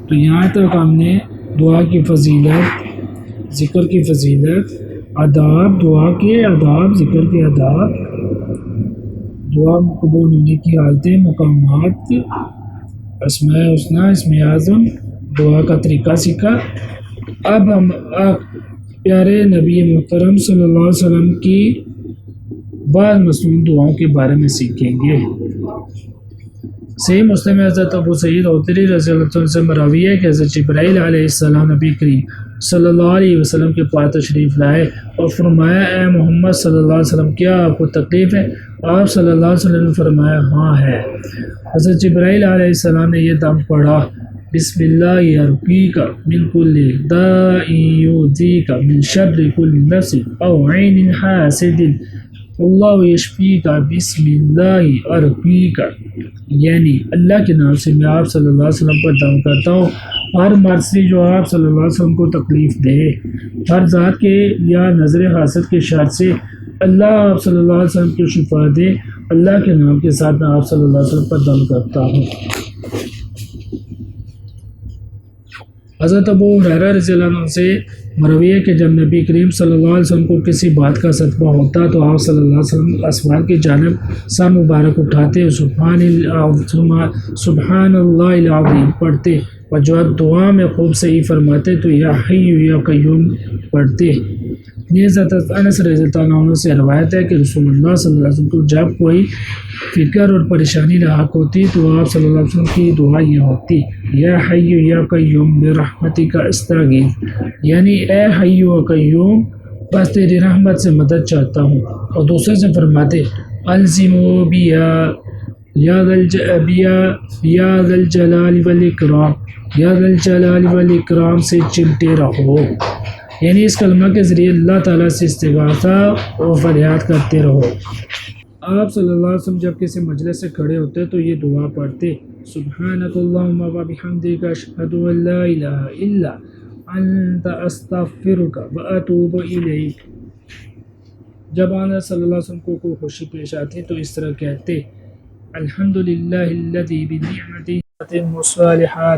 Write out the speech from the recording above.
تو یہاں تک ہم نے دعا کی فضیلت، ذکر کی فضیلت، آداب، دعا کے آداب، ذکر کے آداب، دعا قبول ہونے کی حالتیں، مقامات، اسماء حسنی، اسم اعظم، دعا کا طریقہ سیکھا۔ اب ہم پیارے نبی محترم صلی اللہ علیہ وسلم کی بعض مصنون دعاؤں کے بارے میں سیکھیں گے۔ صحیح مسلم میں حضرت ابو سعید خدری رضی اللہ عنہ سے مروی ہے کہ حضرت جبرائیل علیہ السلام نبی کریم صلی اللہ علیہ وسلم کے پاس تشریف لائے اور فرمایا اے محمد صلی اللہ علیہ وسلم کیا آپ کو تکلیف ہے؟ آپ صلی اللہ علیہ وسلم نے فرمایا ہاں ہے۔ حضرت جبرائیل علیہ السلام نے یہ دم پڑھا بسم اللہ یرقیک من کل داء یؤذیک من شر کل نفس او عین حاسد اللہ یشفیک بسم اللہ ارقیک، یعنی اللہ کے نام سے میں آپ صلی اللہ علیہ وسلم پر دم کرتا ہوں، ہر مرض سے جو آپ صلی اللہ علیہ وسلم کو تکلیف دے، ہر ذات کے یا نظر حاسد کے شر سے اللہ آپ صلی اللہ علیہ وسلم کو شفا دے، اللہ کے نام کے ساتھ میں آپ صلی اللہ علیہ وسلم پر دم کرتا ہوں۔ حضرت ابو ہریرہ رضی اللہ عنہ سے مروی ہے کہ جب نبی کریم صلی اللہ علیہ وسلم کو کسی بات کا صدمہ ہوتا تو آپ صلی اللہ علیہ وسلم آسمان کی جانب سر مبارک اٹھاتے، سبحان اللہ العظیم پڑھتے اور جو دعا میں خوب صحیح فرماتے تو یا حی یا قیوم پڑھتے۔ یہ حضرت انس رضی اللہ عنہ سے روایت ہے کہ رسول اللہ صلی اللہ علیہ وسلم کو جب کوئی فکر اور پریشانی لاحق ہوتی تو آپ صلی اللہ علیہ وسلم کی دعا یہ ہوتی یا حی یا قیوم برحمتک استغیث، یعنی اے حی و قیوم بس تیری رحمت سے مدد چاہتا ہوں۔ اور دوسرے سے فرماتے الزموا بیا یا ذا الجلال والاکرام، یا ذا الجلال والاکرام سے چمٹے رہو، یعنی اس کلمہ کے ذریعے اللہ تعالیٰ سے استغاثہ اور فریاد کرتے رہو۔ آپ صلی اللہ علیہ وسلم جب کسی مجلس سے کھڑے ہوتے تو یہ دعا پڑھتے سبحانک اللہم و بحمدک اشہد ان لا الہ الا انت استغفرک و اتوب الیک۔ جب آنظر صلی اللہ علیہ وسلم کو کوئی خوشی پیش آتی تو اس طرح کہتے الحمدللہ الذی بنعمتہ تتم الصالحات